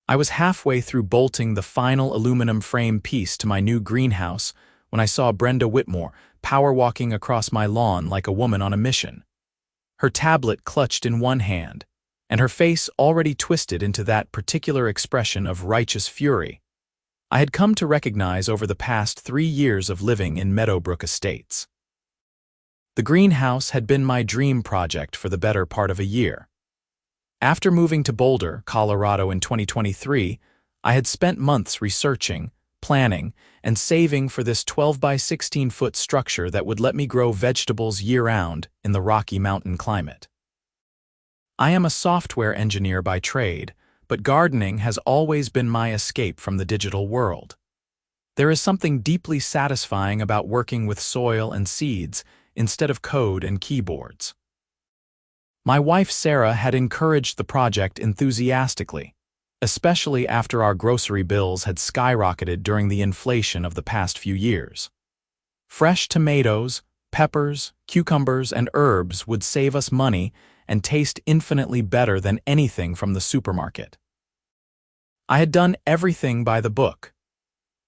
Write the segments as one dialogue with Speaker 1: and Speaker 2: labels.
Speaker 1: I was halfway through bolting the final aluminum frame piece to my new greenhouse when I saw Brenda Whitmore power walking across my lawn like a woman on a mission. Her tablet clutched in one hand, and her face already twisted into that particular expression of righteous fury I had come to recognize over the past 3 years of living in Meadowbrook Estates. The greenhouse had been my dream project for the better part of a year. After moving to Boulder, Colorado in 2023, I had spent months researching, planning, and saving for this 12 by 16-foot structure that would let me grow vegetables year-round in the Rocky Mountain climate. I am a software engineer by trade, but gardening has always been my escape from the digital world. There is something deeply satisfying about working with soil and seeds instead of code and keyboards. My wife Sarah had encouraged the project enthusiastically, especially after our grocery bills had skyrocketed during the inflation of the past few years. Fresh tomatoes, peppers, cucumbers, and herbs would save us money and taste infinitely better than anything from the supermarket. I had done everything by the book.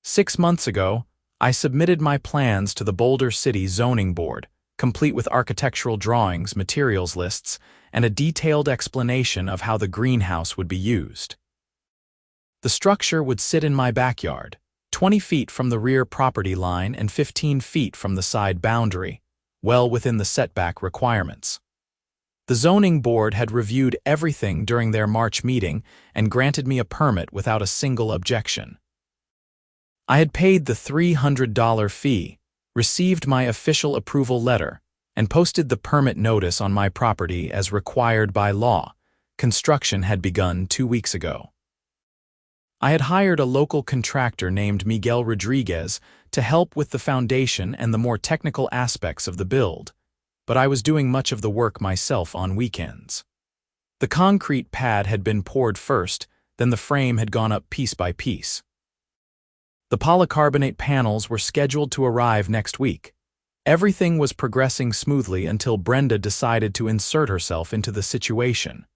Speaker 1: 6 months ago, I submitted my plans to the Boulder City Zoning Board, complete with architectural drawings, materials lists, and a detailed explanation of how the greenhouse would be used. The structure would sit in my backyard, 20 feet from the rear property line and 15 feet from the side boundary, well within the setback requirements. The zoning board had reviewed everything during their March meeting and granted me a permit without a single objection. I had paid the $300 fee, received my official approval letter, and posted the permit notice on my property as required by law. Construction had begun 2 weeks ago. I had hired a local contractor named Miguel Rodriguez to help with the foundation and the more technical aspects of the build, but I was doing much of the work myself on weekends. The concrete pad had been poured first, then the frame had gone up piece by piece. The polycarbonate panels were scheduled to arrive next week. Everything was progressing smoothly until Brenda decided to insert herself into the situation.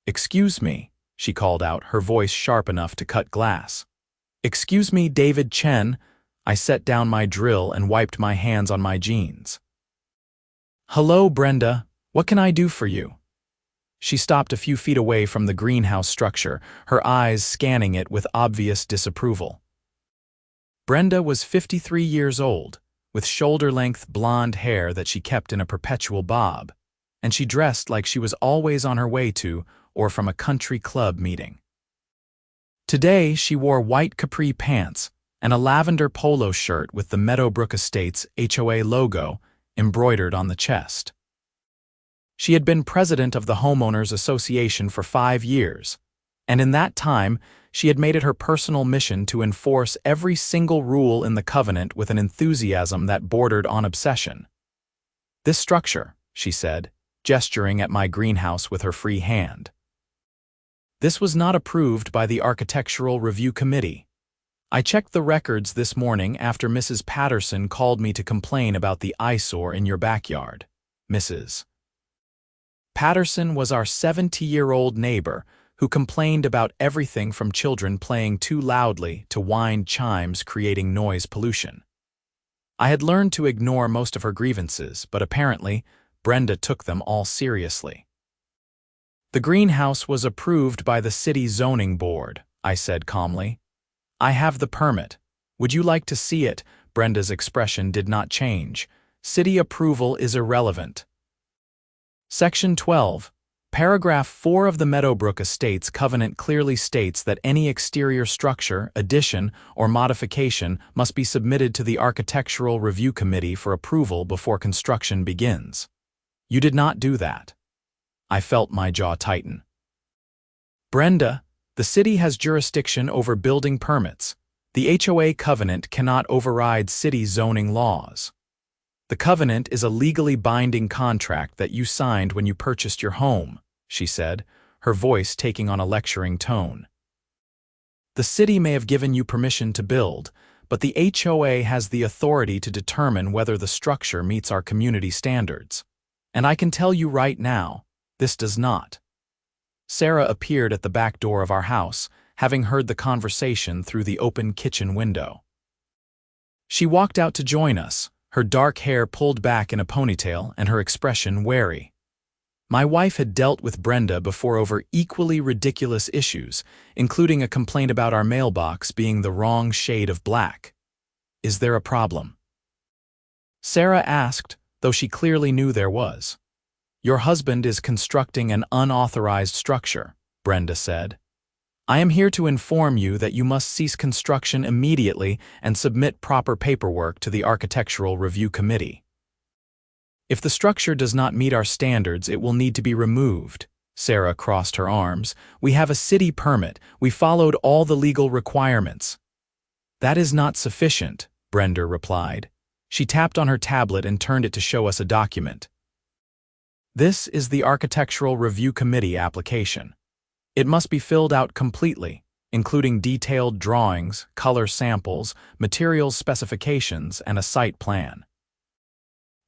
Speaker 1: "Excuse me," she called out, her voice sharp enough to cut glass. "Excuse me, David Chen." I set down my drill and wiped my hands on my jeans. "Hello, Brenda. What can I do for you?" She stopped a few feet away from the greenhouse structure, her eyes scanning it with obvious disapproval. Brenda was 53 years old, with shoulder-length blonde hair that she kept in a perpetual bob, and she dressed like she was always on her way to or from a country club meeting. Today, she wore white capri pants and a lavender polo shirt with the Meadowbrook Estates HOA logo embroidered on the chest. She had been president of the Homeowners Association for 5 years, and in that time, she had made it her personal mission to enforce every single rule in the covenant with an enthusiasm that bordered on obsession. "This structure," she said, gesturing at my greenhouse with her free hand. "This was not approved by the Architectural Review Committee. I checked the records this morning after Mrs. Patterson called me to complain about the eyesore in your backyard. Mrs. Patterson was our 70-year-old neighbor who complained about everything from children playing too loudly to wind chimes creating noise pollution. I had learned to ignore most of her grievances, but apparently, Brenda took them all seriously. "The greenhouse was approved by the city zoning board," I said calmly. "I have the permit. Would you like to see it?" Brenda's expression did not change. "City approval is irrelevant." Section 12, Paragraph 4 of the Meadowbrook Estates Covenant clearly states that any exterior structure, addition, or modification must be submitted to the Architectural Review Committee for approval before construction begins. You did not do that. I felt my jaw tighten. "Brenda, the city has jurisdiction over building permits. The HOA covenant cannot override city zoning laws. The covenant is a legally binding contract that you signed when you purchased your home," she said, her voice taking on a lecturing tone. "The city may have given you permission to build, but the HOA has the authority to determine whether the structure meets our community standards. And I can tell you right now, this does not." Sarah appeared at the back door of our house, having heard the conversation through the open kitchen window. She walked out to join us, her dark hair pulled back in a ponytail and her expression wary. My wife had dealt with Brenda before over equally ridiculous issues, including a complaint about our mailbox being the wrong shade of black. "Is there a problem?" Sarah asked, though she clearly knew there was. "Your husband is constructing an unauthorized structure," Brenda said. "I am here to inform you that you must cease construction immediately and submit proper paperwork to the Architectural Review Committee. If the structure does not meet our standards, it will need to be removed." Sarah crossed her arms. "We have a city permit. We followed all the legal requirements." "That is not sufficient," Brenda replied. She tapped on her tablet and turned it to show us a document. "This is the Architectural Review Committee application. It must be filled out completely, including detailed drawings, color samples, materials specifications, and a site plan.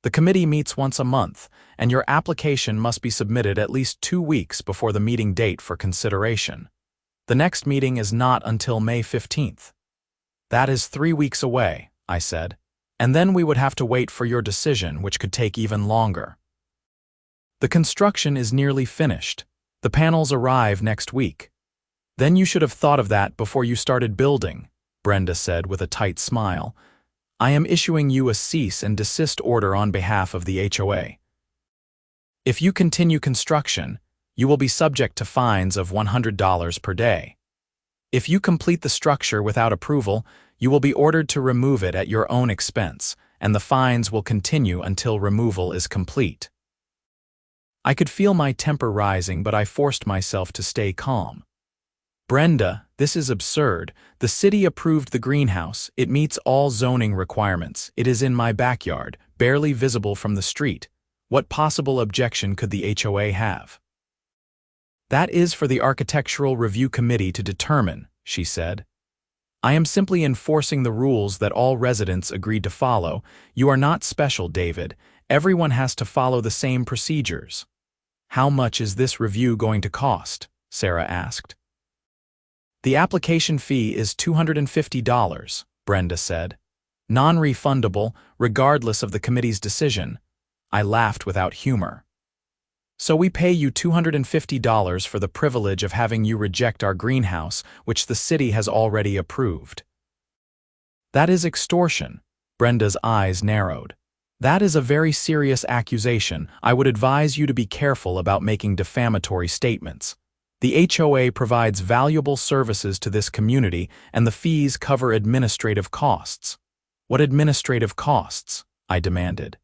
Speaker 1: The committee meets once a month, and your application must be submitted at least 2 weeks before the meeting date for consideration. The next meeting is not until May 15th. "That is 3 weeks away," I said, "and then we would have to wait for your decision, which could take even longer." "The construction is nearly finished. The panels arrive next week." "Then you should have thought of that before you started building," Brenda said with a tight smile. "I am issuing you a cease and desist order on behalf of the HOA. If you continue construction, you will be subject to fines of $100 per day. If you complete the structure without approval, you will be ordered to remove it at your own expense, and the fines will continue until removal is complete." I could feel my temper rising, but I forced myself to stay calm. "Brenda, this is absurd. The city approved the greenhouse. It meets all zoning requirements. It is in my backyard, barely visible from the street. What possible objection could the HOA have?" "That is for the Architectural Review Committee to determine," she said. "I am simply enforcing the rules that all residents agreed to follow. You are not special, David. Everyone has to follow the same procedures." "How much is this review going to cost?" Sarah asked. "The application fee is $250, Brenda said. "Non-refundable, regardless of the committee's decision." I laughed without humor. "So we pay you $250 for the privilege of having you reject our greenhouse, which the city has already approved." "That is extortion." Brenda's eyes narrowed. "That is a very serious accusation. I would advise you to be careful about making defamatory statements. The HOA provides valuable services to this community, and the fees cover administrative costs." "What administrative costs?" I demanded.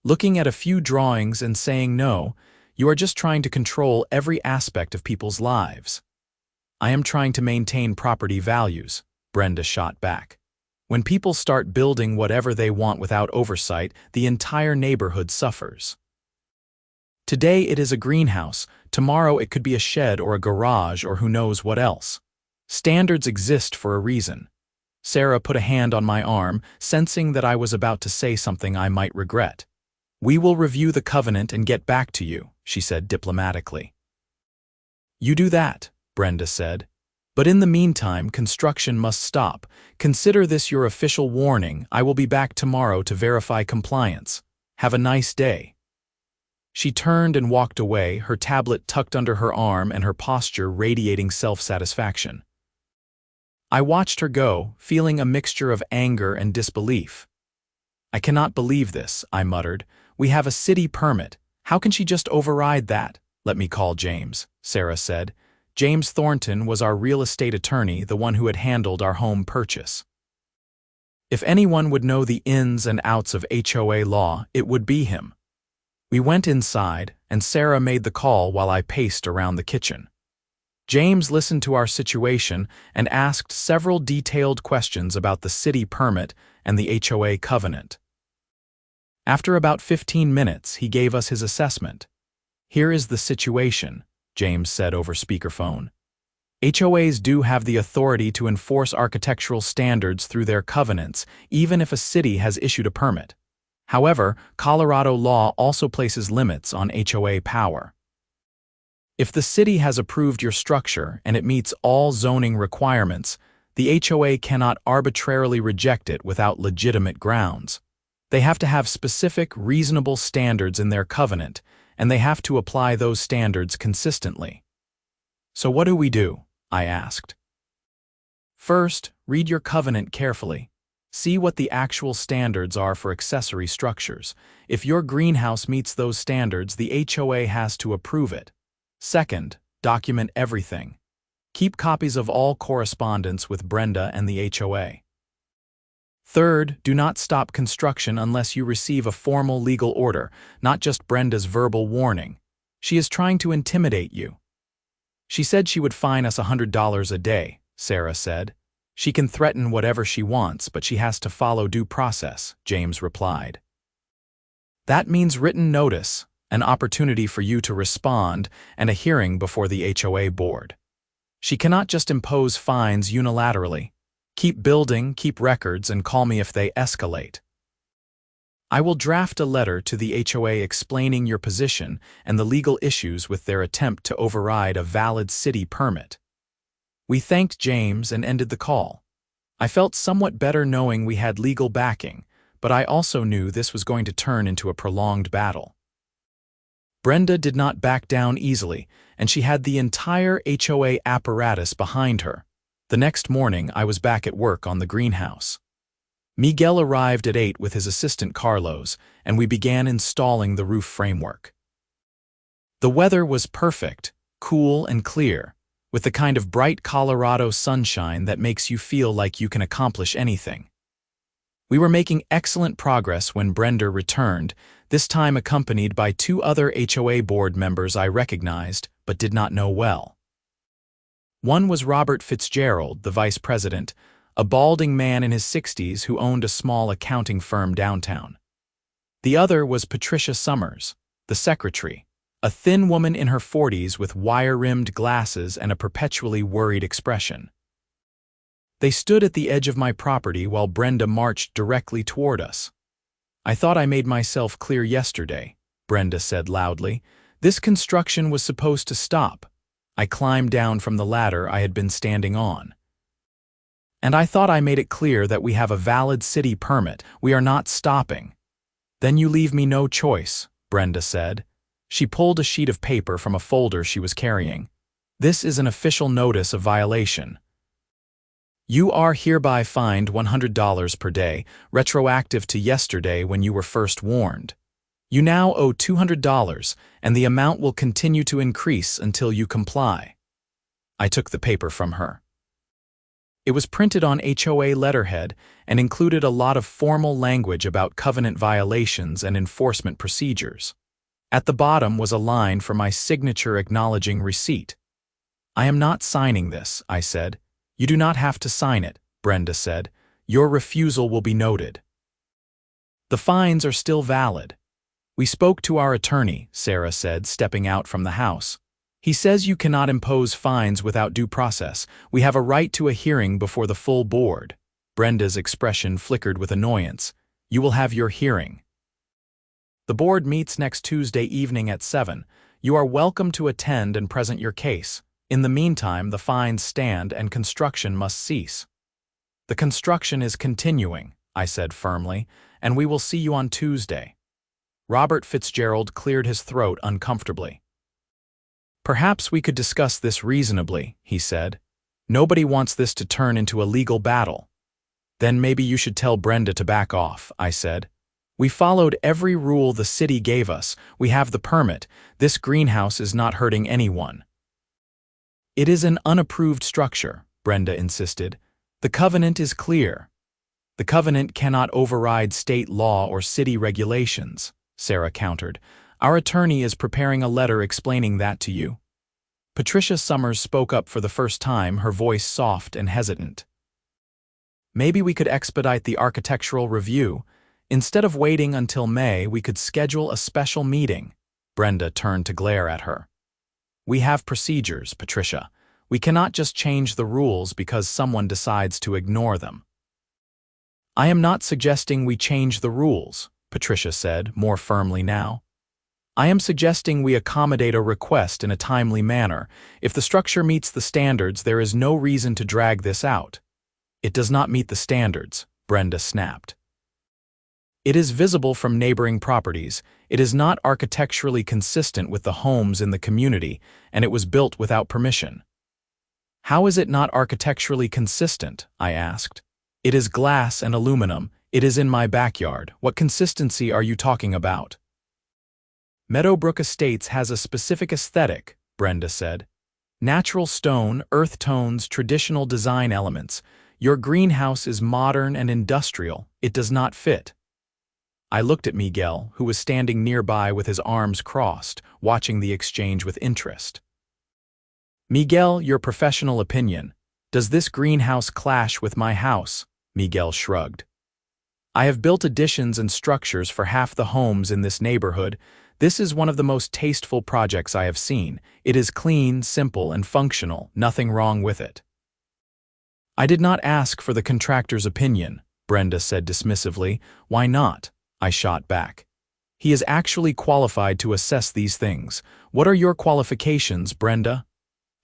Speaker 1: "Looking at a few drawings and saying no, you are just trying to control every aspect of people's lives." "I am trying to maintain property values," Brenda shot back. "When people start building whatever they want without oversight, the entire neighborhood suffers. Today it is a greenhouse, tomorrow it could be a shed or a garage or who knows what else. Standards exist for a reason." Sarah put a hand on my arm, sensing that I was about to say something I might regret. "We will review the covenant and get back to you," she said diplomatically. "You do that," Brenda said. "But in the meantime, construction must stop. Consider this your official warning. I will be back tomorrow to verify compliance. Have a nice day." She turned and walked away, her tablet tucked under her arm and her posture radiating self-satisfaction. I watched her go, feeling a mixture of anger and disbelief. "I cannot believe this," I muttered. "We have a city permit. How can she just override that?" "Let me call James," Sarah said. James Thornton was our real estate attorney, the one who had handled our home purchase. If anyone would know the ins and outs of HOA law, it would be him. We went inside, and Sarah made the call while I paced around the kitchen. James listened to our situation and asked several detailed questions about the city permit and the HOA covenant. After about 15 minutes, he gave us his assessment. "Here is the situation," James said over speakerphone. "HOAs do have the authority to enforce architectural standards through their covenants, even if a city has issued a permit. However, Colorado law also places limits on HOA power. If the city has approved your structure and it meets all zoning requirements, the HOA cannot arbitrarily reject it without legitimate grounds. They have to have specific, reasonable standards in their covenant, and they have to apply those standards consistently. So what do? I asked. First, read your covenant carefully. See what the actual standards are for accessory structures. If your greenhouse meets those standards, the HOA has to approve it. Second, document everything. Keep copies of all correspondence with Brenda and the HOA. Third, do not stop construction unless you receive a formal legal order, not just Brenda's verbal warning. She is trying to intimidate you. She said she would fine us $100 a day, Sarah said. She can threaten whatever she wants, but she has to follow due process, James replied. That means written notice, an opportunity for you to respond, and a hearing before the HOA board. She cannot just impose fines unilaterally. Keep building, keep records, and call me if they escalate. I will draft a letter to the HOA explaining your position and the legal issues with their attempt to override a valid city permit. We thanked James and ended the call. I felt somewhat better knowing we had legal backing, but I also knew this was going to turn into a prolonged battle. Brenda did not back down easily, and she had the entire HOA apparatus behind her. The next morning, I was back at work on the greenhouse. Miguel arrived at 8 with his assistant Carlos, and we began installing the roof framework. The weather was perfect, cool and clear, with the kind of bright Colorado sunshine that makes you feel like you can accomplish anything. We were making excellent progress when Brenda returned, this time accompanied by 2 other HOA board members I recognized but did not know well. One was Robert Fitzgerald, the vice president, a balding man in his 60s who owned a small accounting firm downtown. The other was Patricia Summers, the secretary, a thin woman in her 40s with wire-rimmed glasses and a perpetually worried expression. They stood at the edge of my property while Brenda marched directly toward us. I thought I made myself clear yesterday, Brenda said loudly. This construction was supposed to stop. I climbed down from the ladder I had been standing on. And I thought I made it clear that we have a valid city permit. We are not stopping. Then you leave me no choice, Brenda said. She pulled a sheet of paper from a folder she was carrying. This is an official notice of violation. You are hereby fined $100 per day, retroactive to yesterday when you were first warned. You now owe $200, and the amount will continue to increase until you comply. I took the paper from her. It was printed on HOA letterhead and included a lot of formal language about covenant violations and enforcement procedures. At the bottom was a line for my signature acknowledging receipt. I am not signing this, I said. You do not have to sign it, Brenda said. Your refusal will be noted. The fines are still valid. We spoke to our attorney, Sarah said, stepping out from the house. He says you cannot impose fines without due process. We have a right to a hearing before the full board. Brenda's expression flickered with annoyance. You will have your hearing. The board meets next Tuesday evening at 7. You are welcome to attend and present your case. In the meantime, the fines stand and construction must cease. The construction is continuing, I said firmly, and we will see you on Tuesday. Robert Fitzgerald cleared his throat uncomfortably. Perhaps we could discuss this reasonably, he said. Nobody wants this to turn into a legal battle. Then maybe you should tell Brenda to back off, I said. We followed every rule the city gave us. We have the permit. This greenhouse is not hurting anyone. It is an unapproved structure, Brenda insisted. The covenant is clear. The covenant cannot override state law or city regulations, Sarah countered. Our attorney is preparing a letter explaining that to you. Patricia Summers spoke up for the first time, her voice soft and hesitant. Maybe we could expedite the architectural review. Instead of waiting until May, we could schedule a special meeting. Brenda turned to glare at her. We have procedures, Patricia. We cannot just change the rules because someone decides to ignore them. I am not suggesting we change the rules, Patricia said, more firmly now. I am suggesting we accommodate a request in a timely manner. If the structure meets the standards, there is no reason to drag this out. It does not meet the standards, Brenda snapped. It is visible from neighboring properties. It is not architecturally consistent with the homes in the community, and it was built without permission. How is it not architecturally consistent? I asked. It is glass and aluminum. It is in my backyard. What consistency are you talking about? Meadowbrook Estates has a specific aesthetic, Brenda said. Natural stone, earth tones, traditional design elements. Your greenhouse is modern and industrial. It does not fit. I looked at Miguel, who was standing nearby with his arms crossed, watching the exchange with interest. Miguel, your professional opinion. Does this greenhouse clash with my house? Miguel shrugged. I have built additions and structures for half the homes in this neighborhood. This is one of the most tasteful projects I have seen. It is clean, simple, and functional. Nothing wrong with it. I did not ask for the contractor's opinion, Brenda said dismissively. Why not? I shot back. He is actually qualified to assess these things. What are your qualifications, Brenda?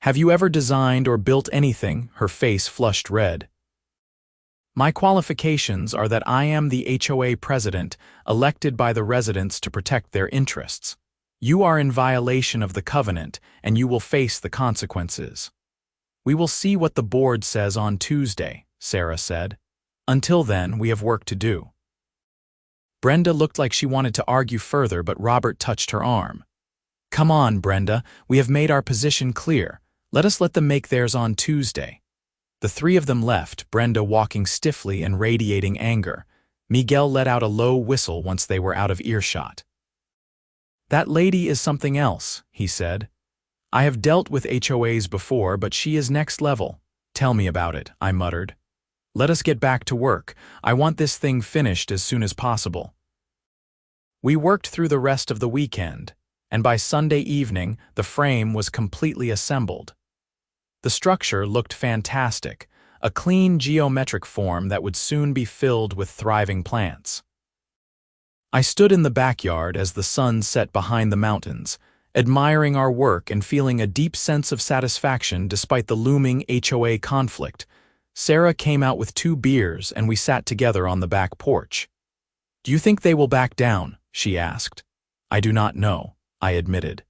Speaker 1: Have you ever designed or built anything? Her face flushed red. My qualifications are that I am the HOA president, elected by the residents to protect their interests. You are in violation of the covenant, and you will face the consequences. We will see what the board says on Tuesday, Sarah said. Until then, we have work to do. Brenda looked like she wanted to argue further, but Robert touched her arm. Come on, Brenda, we have made our position clear. Let us let them make theirs on Tuesday. The three of them left, Brenda walking stiffly and radiating anger. Miguel let out a low whistle once they were out of earshot. That lady is something else, he said. I have dealt with HOAs before, but she is next level. Tell me about it, I muttered. Let us get back to work. I want this thing finished as soon as possible. We worked through the rest of the weekend, and by Sunday evening, the frame was completely assembled. The structure looked fantastic, a clean geometric form that would soon be filled with thriving plants. I stood in the backyard as the sun set behind the mountains, admiring our work and feeling a deep sense of satisfaction despite the looming HOA conflict. Sarah came out with 2 beers and we sat together on the back porch. Do you think they will back down? She asked. I do not know, I admitted.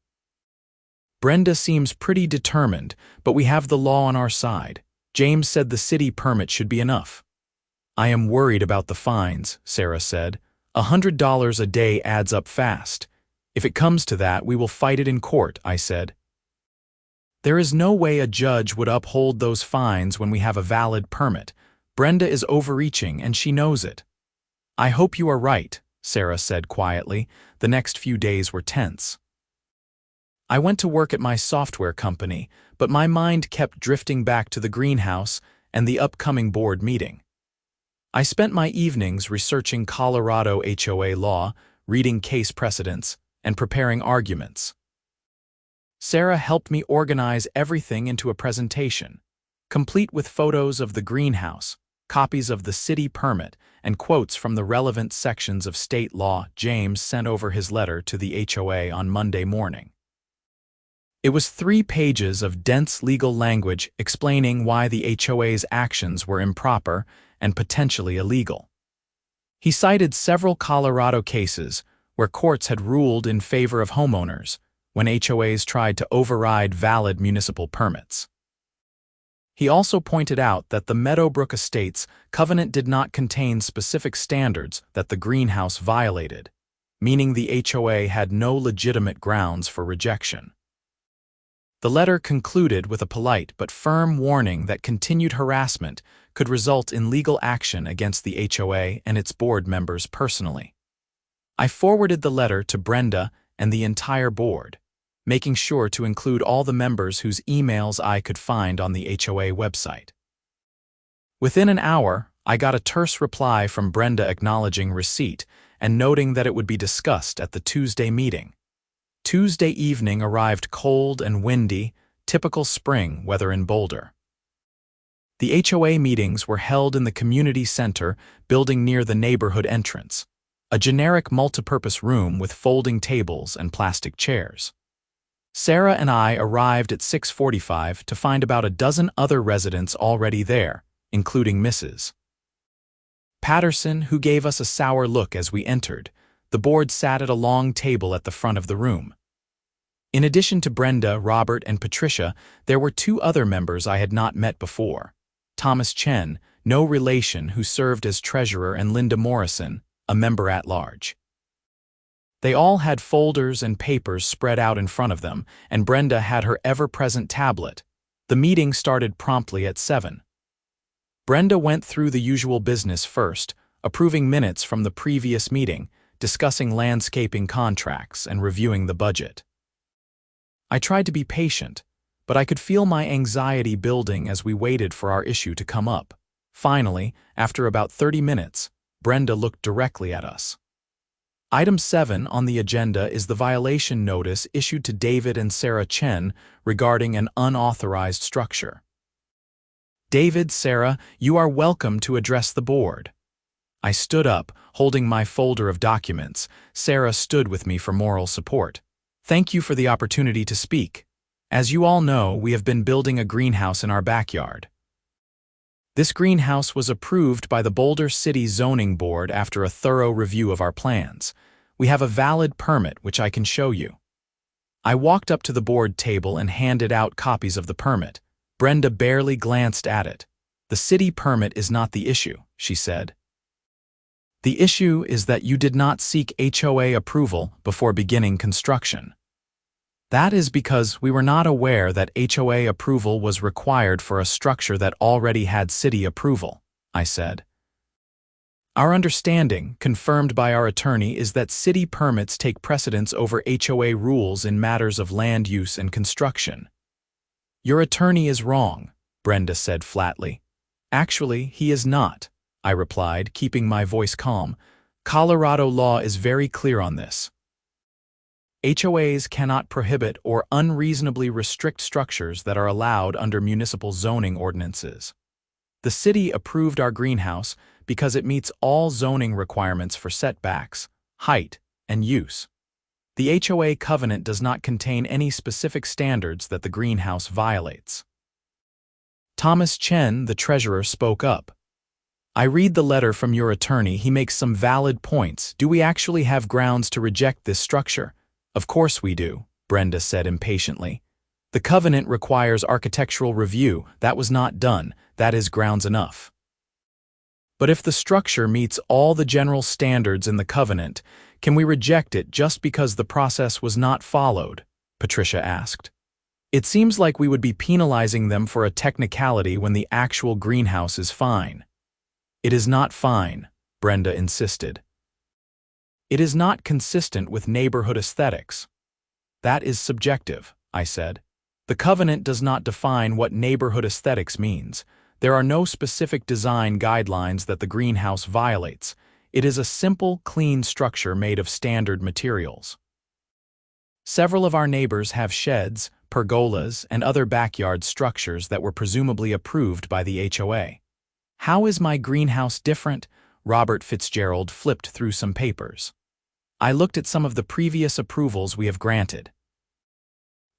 Speaker 1: Brenda seems pretty determined, but we have the law on our side. James said the city permit should be enough. I am worried about the fines, Sarah said. $100 a day adds up fast. If it comes to that, we will fight it in court, I said. There is no way a judge would uphold those fines when we have a valid permit. Brenda is overreaching and she knows it. I hope you are right, Sarah said quietly. The next few days were tense. I went to work at my software company, but my mind kept drifting back to the greenhouse and the upcoming board meeting. I spent my evenings researching Colorado HOA law, reading case precedents, and preparing arguments. Sarah helped me organize everything into a presentation, complete with photos of the greenhouse, copies of the city permit, and quotes from the relevant sections of state law. James sent over his letter to the HOA on Monday morning. It was 3 pages of dense legal language explaining why the HOA's actions were improper and potentially illegal. He cited several Colorado cases where courts had ruled in favor of homeowners when HOAs tried to override valid municipal permits. He also pointed out that the Meadowbrook Estates covenant did not contain specific standards that the greenhouse violated, meaning the HOA had no legitimate grounds for rejection. The letter concluded with a polite but firm warning that continued harassment could result in legal action against the HOA and its board members personally. I forwarded the letter to Brenda and the entire board, making sure to include all the members whose emails I could find on the HOA website. Within an hour, I got a terse reply from Brenda acknowledging receipt and noting that it would be discussed at the Tuesday meeting. Tuesday evening arrived cold and windy, typical spring weather in Boulder. The HOA meetings were held in the community center building near the neighborhood entrance. a generic multipurpose room with folding tables and plastic chairs. Sarah and I arrived at 6:45 to find about a dozen other residents already there, including Mrs. Patterson, who gave us a sour look as we entered. The board sat at a long table at the front of the room. In addition to Brenda, Robert, and Patricia, there were two other members I had not met before. Thomas Chen, no relation, who served as treasurer, and Linda Morrison, a member at large. They all had folders and papers spread out in front of them, and Brenda had her ever-present tablet. The meeting started promptly at 7. Brenda went through the usual business first, approving minutes from the previous meeting, discussing landscaping contracts, and reviewing the budget. I tried to be patient, but I could feel my anxiety building as we waited for our issue to come up. Finally, after about 30 minutes, Brenda looked directly at us. Item 7 on the agenda is the violation notice issued to David and Sarah Chen regarding an unauthorized structure. David, Sarah, you are welcome to address the board. I stood up, holding my folder of documents. Sarah stood with me for moral support. Thank you for the opportunity to speak. As you all know, we have been building a greenhouse in our backyard. This greenhouse was approved by the Boulder City Zoning Board after a thorough review of our plans. We have a valid permit which I can show you. I walked up to the board table and handed out copies of the permit. Brenda barely glanced at it. The city permit is not the issue, she said. The issue is that you did not seek HOA approval before beginning construction. That is because we were not aware that HOA approval was required for a structure that already had city approval, I said. Our understanding, confirmed by our attorney, is that city permits take precedence over HOA rules in matters of land use and construction. Your attorney is wrong, Brenda said flatly. Actually, he is not, I replied, keeping my voice calm. Colorado law is very clear on this. HOAs cannot prohibit or unreasonably restrict structures that are allowed under municipal zoning ordinances. The city approved our greenhouse because it meets all zoning requirements for setbacks, height, and use. The HOA covenant does not contain any specific standards that the greenhouse violates. Thomas Chen, the treasurer, spoke up. I read the letter from your attorney. He makes some valid points. Do we actually have grounds to reject this structure? Of course we do, Brenda said impatiently. The covenant requires architectural review. That was not done. That is grounds enough. But if the structure meets all the general standards in the covenant, can we reject it just because the process was not followed? Patricia asked. It seems like we would be penalizing them for a technicality when the actual greenhouse is fine. It is not fine, Brenda insisted. It is not consistent with neighborhood aesthetics. That is subjective, I said. The covenant does not define what neighborhood aesthetics means. There are no specific design guidelines that the greenhouse violates. It is a simple, clean structure made of standard materials. Several of our neighbors have sheds, pergolas, and other backyard structures that were presumably approved by the HOA. How is my greenhouse different? Robert Fitzgerald flipped through some papers. I looked at some of the previous approvals we have granted.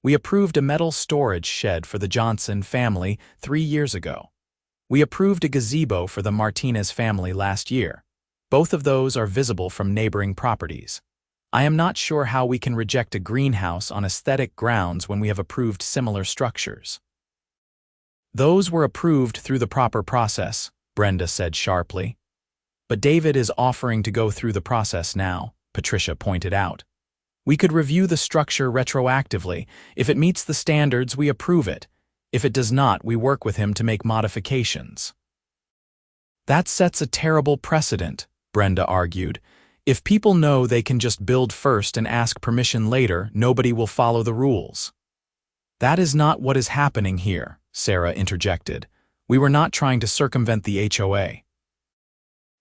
Speaker 1: We approved a metal storage shed for the Johnson family 3 years ago. We approved a gazebo for the Martinez family last year. Both of those are visible from neighboring properties. I am not sure how we can reject a greenhouse on aesthetic grounds when we have approved similar structures. Those were approved through the proper process, Brenda said sharply. But David is offering to go through the process now, Patricia pointed out. We could review the structure retroactively. If it meets the standards, we approve it. If it does not, we work with him to make modifications. That sets a terrible precedent, Brenda argued. If people know they can just build first and ask permission later, nobody will follow the rules. That is not what is happening here, Sarah interjected. We were not trying to circumvent the HOA.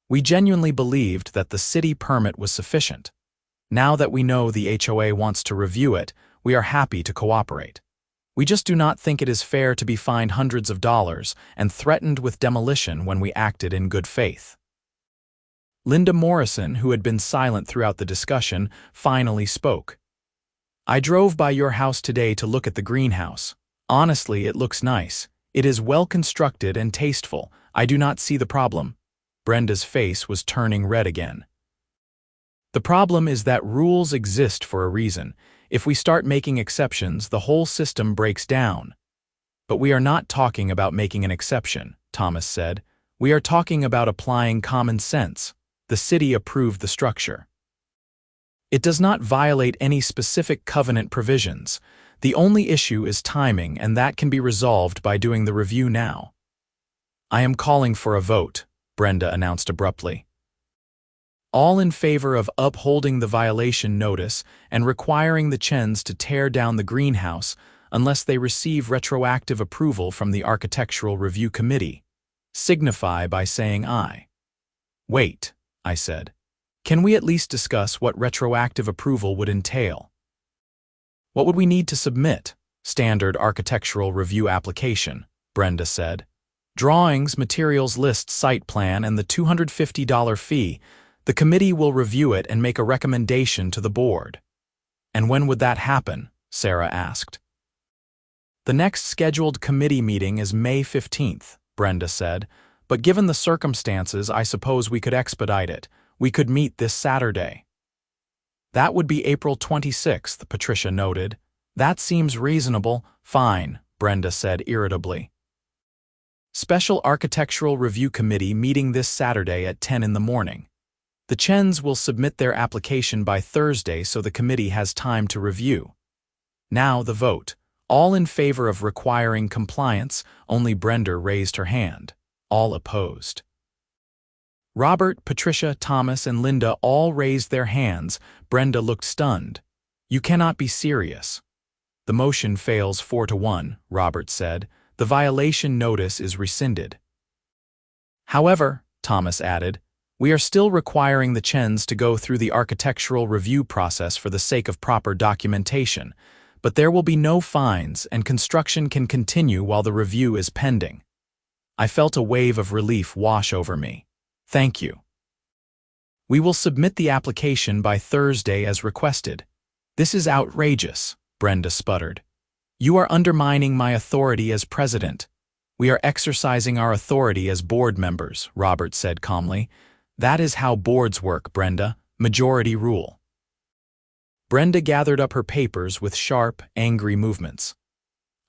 Speaker 1: We genuinely believed that the city permit was sufficient. Now that we know the HOA wants to review it, we are happy to cooperate. We just do not think it is fair to be fined hundreds of dollars and threatened with demolition when we acted in good faith. Linda Morrison, who had been silent throughout the discussion, finally spoke. "I drove by your house today to look at the greenhouse. Honestly, it looks nice. It is well constructed and tasteful. I do not see the problem." Brenda's face was turning red again. "The problem is that rules exist for a reason. If we start making exceptions, the whole system breaks down." "But we are not talking about making an exception," Thomas said. "We are talking about applying common sense. The city approved the structure. It does not violate any specific covenant provisions. The only issue is timing, and that can be resolved by doing the review now." "I am calling for a vote," Brenda announced abruptly. "All in favor of upholding the violation notice and requiring the Chens to tear down the greenhouse unless they receive retroactive approval from the Architectural Review Committee, signify by saying aye." "Wait," I said. "Can we at least discuss what retroactive approval would entail?" "What would we need to submit?" "Standard architectural review application," Brenda said. "Drawings, materials list, site plan, and the $250 fee. The committee will review it and make a recommendation to the board." "And when would that happen?" Sarah asked. "The next scheduled committee meeting is May 15th, Brenda said, "but given the circumstances, I suppose we could expedite it. We could meet this Saturday." "That would be April 26th, Patricia noted. "That seems reasonable." "Fine," Brenda said irritably. "Special Architectural Review Committee meeting this Saturday at 10 in the morning. The Chens will submit their application by Thursday so the committee has time to review." Now the vote. All in favor of requiring compliance, only Brenda raised her hand. All opposed. Robert, Patricia, Thomas, and Linda all raised their hands. Brenda looked stunned. "You cannot be serious." "The motion fails 4-1, Robert said. "The violation notice is rescinded." "However," Thomas added, "we are still requiring the Chens to go through the architectural review process for the sake of proper documentation, but there will be no fines and construction can continue while the review is pending." I felt a wave of relief wash over me. "Thank you." "We will submit the application by Thursday as requested." "This is outrageous," Brenda sputtered. "You are undermining my authority as president." "We are exercising our authority as board members," Robert said calmly. "That is how boards work, Brenda. Majority rule." Brenda gathered up her papers with sharp, angry movements.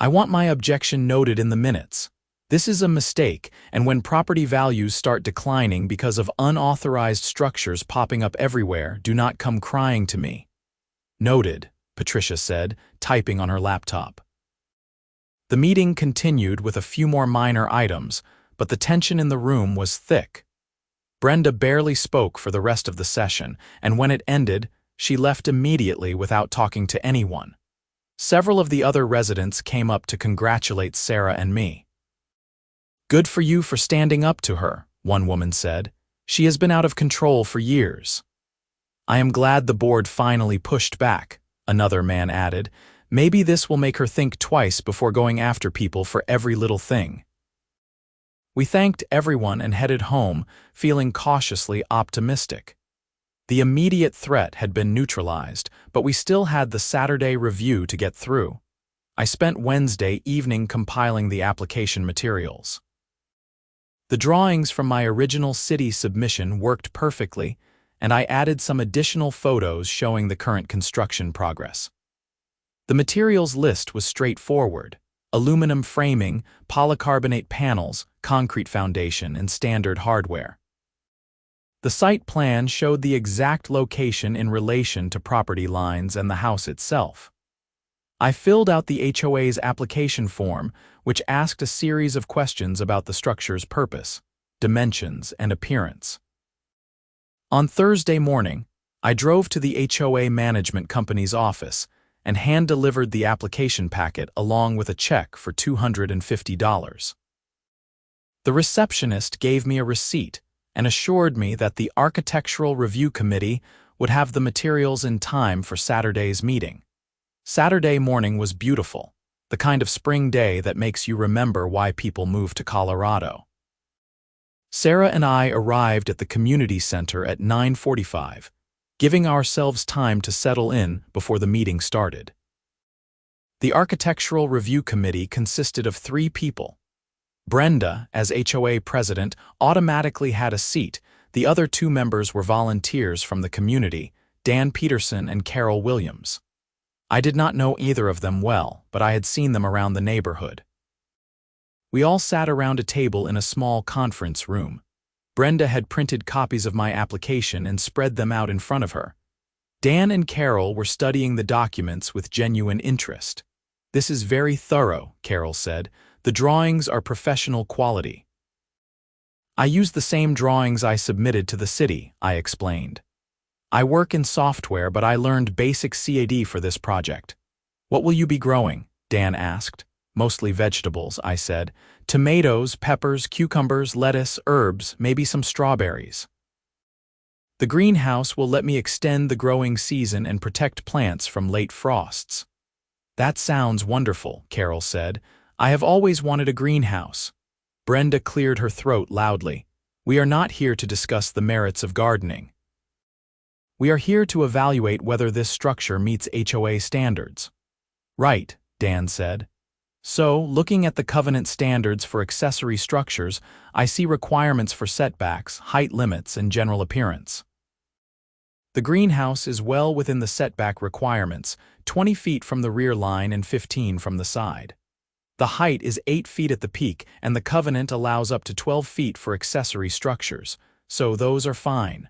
Speaker 1: "I want my objection noted in the minutes. This is a mistake, and when property values start declining because of unauthorized structures popping up everywhere, do not come crying to me." "Noted," Patricia said, typing on her laptop. The meeting continued with a few more minor items, but the tension in the room was thick. Brenda barely spoke for the rest of the session, and when it ended, she left immediately without talking to anyone. Several of the other residents came up to congratulate Sarah and me. "Good for you for standing up to her," one woman said. "She has been out of control for years." "I am glad the board finally pushed back," another man added. "Maybe this will make her think twice before going after people for every little thing." We thanked everyone and headed home, feeling cautiously optimistic. The immediate threat had been neutralized, but we still had the Saturday review to get through. I spent Wednesday evening compiling the application materials. The drawings from my original city submission worked perfectly, and I added some additional photos showing the current construction progress. The materials list was straightforward: aluminum framing, polycarbonate panels, concrete foundation, and standard hardware. The site plan showed the exact location in relation to property lines and the house itself. I filled out the HOA's application form, which asked a series of questions about the structure's purpose, dimensions, and appearance. On Thursday morning, I drove to the HOA management company's office and hand-delivered the application packet along with a check for $250. The receptionist gave me a receipt and assured me that the Architectural Review Committee would have the materials in time for Saturday's meeting. Saturday morning was beautiful, the kind of spring day that makes you remember why people move to Colorado. Sarah and I arrived at the community center at 9:45, giving ourselves time to settle in before the meeting started. The Architectural Review Committee consisted of 3 people. Brenda, as HOA president, automatically had a seat. The other 2 members were volunteers from the community, Dan Peterson and Carol Williams. I did not know either of them well, but I had seen them around the neighborhood. We all sat around a table in a small conference room. Brenda had printed copies of my application and spread them out in front of her. Dan and Carol were studying the documents with genuine interest. "This is very thorough," Carol said. "The drawings are professional quality." "I used the same drawings I submitted to the city," I explained. "I work in software, but I learned basic CAD for this project." "What will you be growing?" Dan asked. "Mostly vegetables," I said. "Tomatoes, peppers, cucumbers, lettuce, herbs, maybe some strawberries." "The greenhouse will let me extend the growing season and protect plants from late frosts." "That sounds wonderful," Carol said. "I have always wanted a greenhouse." Brenda cleared her throat loudly. "We are not here to discuss the merits of gardening. We are here to evaluate whether this structure meets HOA standards." "Right," Dan said. "So, looking at the covenant standards for accessory structures, I see requirements for setbacks, height limits, and general appearance. The greenhouse is well within the setback requirements, 20 feet from the rear line and 15 from the side. The height is 8 feet at the peak, and the covenant allows up to 12 feet for accessory structures, so those are fine."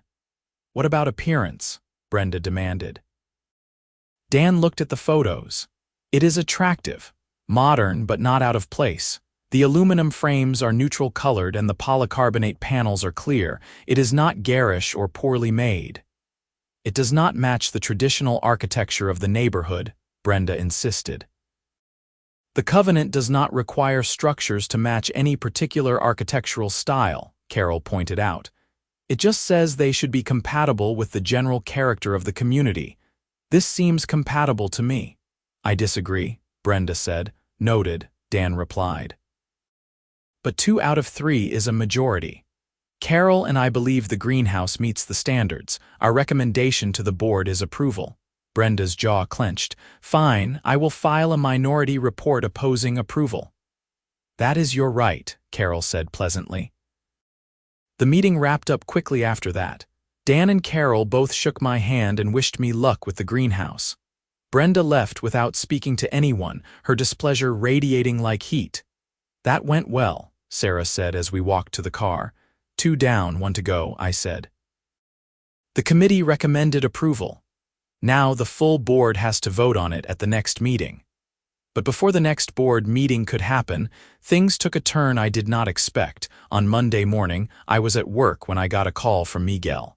Speaker 1: "What about appearance?" Brenda demanded. Dan looked at the photos. "It is attractive. Modern, but not out of place. The aluminum frames are neutral colored and the polycarbonate panels are clear. It is not garish or poorly made." "It does not match the traditional architecture of the neighborhood," Brenda insisted. "The covenant does not require structures to match any particular architectural style," Carol pointed out. "It just says they should be compatible with the general character of the community. This seems compatible to me." "I disagree," Brenda said. "Noted," Dan replied. "But 2 out of 3 is a majority. Carol and I believe the greenhouse meets the standards. Our recommendation to the board is approval." Brenda's jaw clenched. "Fine, I will file a minority report opposing approval." "That is your right," Carol said pleasantly. The meeting wrapped up quickly after that. Dan and Carol both shook my hand and wished me luck with the greenhouse. Brenda left without speaking to anyone, her displeasure radiating like heat. "That went well," Sarah said as we walked to the car. "2 down, 1 to go," I said. The committee recommended approval. Now the full board has to vote on it at the next meeting. But before the next board meeting could happen, things took a turn I did not expect. On Monday morning, I was at work when I got a call from Miguel.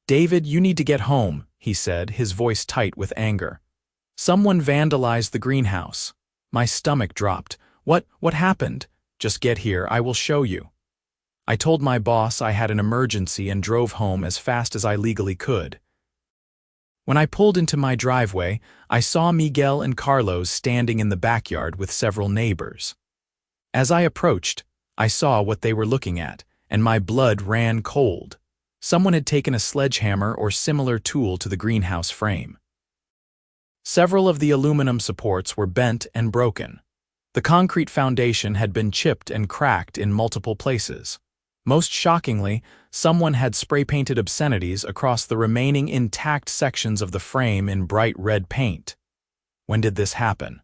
Speaker 1: "David, you need to get home," he said, his voice tight with anger. "Someone vandalized the greenhouse." My stomach dropped. What happened?" "Just get here, I will show you." I told my boss I had an emergency and drove home as fast as I legally could. When I pulled into my driveway, I saw Miguel and Carlos standing in the backyard with several neighbors. As I approached, I saw what they were looking at, and my blood ran cold. Someone had taken a sledgehammer or similar tool to the greenhouse frame. Several of the aluminum supports were bent and broken. The concrete foundation had been chipped and cracked in multiple places. Most shockingly, someone had spray-painted obscenities across the remaining intact sections of the frame in bright red paint. "When did this happen?"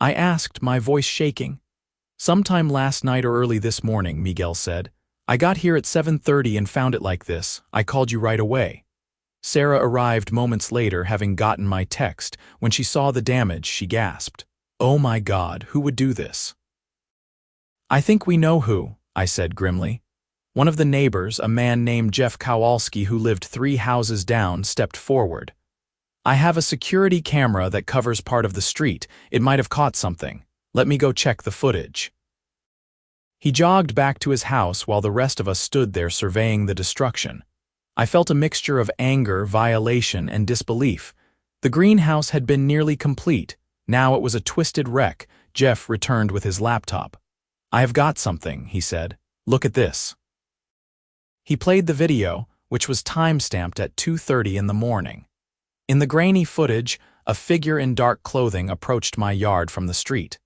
Speaker 1: I asked, my voice shaking. "Sometime last night or early this morning," Miguel said. "I got here at 7:30 and found it like this. I called you right away." Sarah arrived moments later, having gotten my text. When she saw the damage, she gasped. "Oh my God, who would do this?" "I think we know who," I said grimly. One of the neighbors, a man named Jeff Kowalski who lived 3 houses down, stepped forward. "I have a security camera that covers part of the street. It might have caught something. Let me go check the footage." He jogged back to his house while the rest of us stood there surveying the destruction. I felt a mixture of anger, violation, and disbelief. The greenhouse had been nearly complete. Now it was a twisted wreck. Jeff returned with his laptop. "I have got something," he said. Look at this." He played the video, which was time-stamped at 2:30 in the morning. In the grainy footage, a figure in dark clothing approached my yard from the street.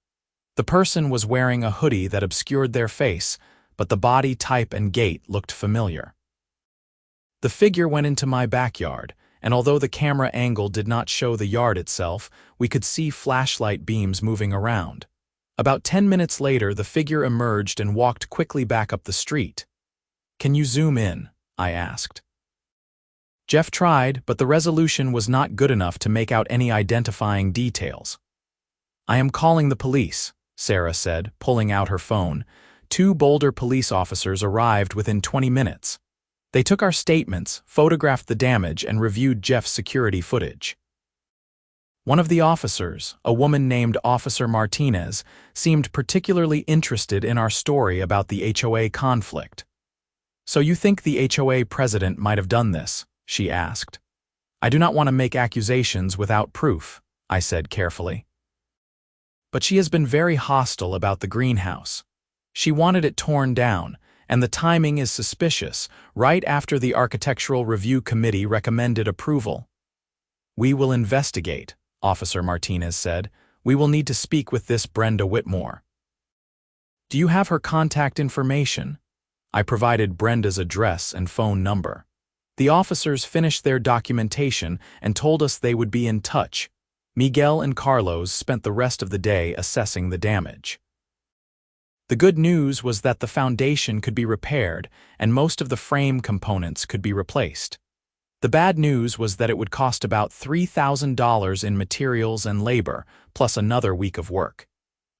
Speaker 1: The person was wearing a hoodie that obscured their face, but the body type and gait looked familiar. The figure went into my backyard, and although the camera angle did not show the yard itself, we could see flashlight beams moving around. About 10 minutes later, the figure emerged and walked quickly back up the street. "Can you zoom in?" I asked. Jeff tried, but the resolution was not good enough to make out any identifying details. "I am calling the police," Sarah said, pulling out her phone. 2 Boulder police officers arrived within 20 minutes. They took our statements, photographed the damage, and reviewed Jeff's security footage. One of the officers, a woman named Officer Martinez, seemed particularly interested in our story about the HOA conflict. "So you think the HOA president might have done this?" she asked. "I do not want to make accusations without proof," I said carefully. "But she has been very hostile about the greenhouse. She wanted it torn down, and the timing is suspicious, right after the Architectural Review Committee recommended approval." "We will investigate," Officer Martinez said. "We will need to speak with this Brenda Whitmore." "Do you have her contact information?" I provided Brenda's address and phone number. The officers finished their documentation and told us they would be in touch. Miguel and Carlos spent the rest of the day assessing the damage. The good news was that the foundation could be repaired and most of the frame components could be replaced. The bad news was that it would cost about $3,000 in materials and labor, plus another week of work.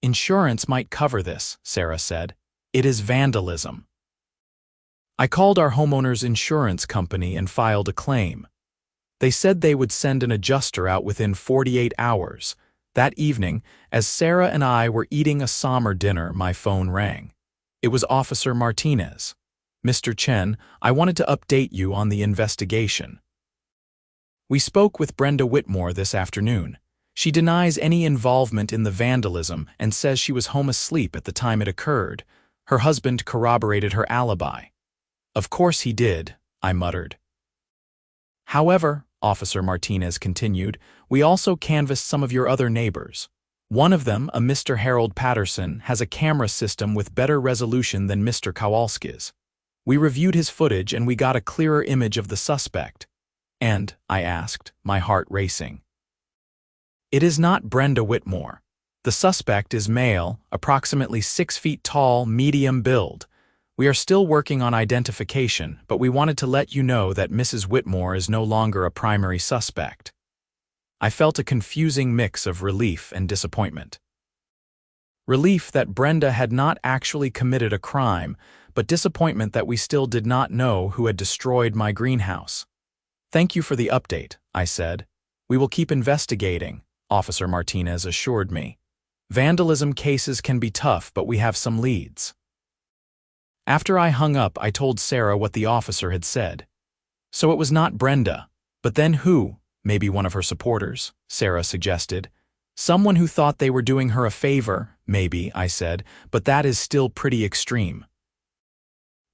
Speaker 1: "Insurance might cover this," Sarah said. "It is vandalism." I called our homeowner's insurance company and filed a claim. They said they would send an adjuster out within 48 hours. That evening, as Sarah and I were eating a summer dinner, my phone rang. It was Officer Martinez. "Mr. Chen, I wanted to update you on the investigation." We spoke with Brenda Whitmore this afternoon. She denies any involvement in the vandalism and says she was home asleep at the time it occurred. Her husband corroborated her alibi. "Of course he did," I muttered. "However," Officer Martinez continued, "we also canvassed some of your other neighbors. One of them, a Mr. Harold Patterson, has a camera system with better resolution than Mr. Kowalski's. We reviewed his footage and we got a clearer image of the suspect." "And?" I asked, my heart racing. "It is not Brenda Whitmore. The suspect is male, approximately 6 feet tall, medium build. We are still working on identification, but we wanted to let you know that Mrs. Whitmore is no longer a primary suspect." I felt a confusing mix of relief and disappointment. Relief that Brenda had not actually committed a crime, but disappointment that we still did not know who had destroyed my greenhouse. "Thank you for the update," I said. "We will keep investigating," Officer Martinez assured me. "Vandalism cases can be tough, but we have some leads." After I hung up, I told Sarah what the officer had said. "So it was not Brenda. But then who? Maybe one of her supporters," Sarah suggested. "Someone who thought they were doing her a favor, maybe," I said, "but that is still pretty extreme."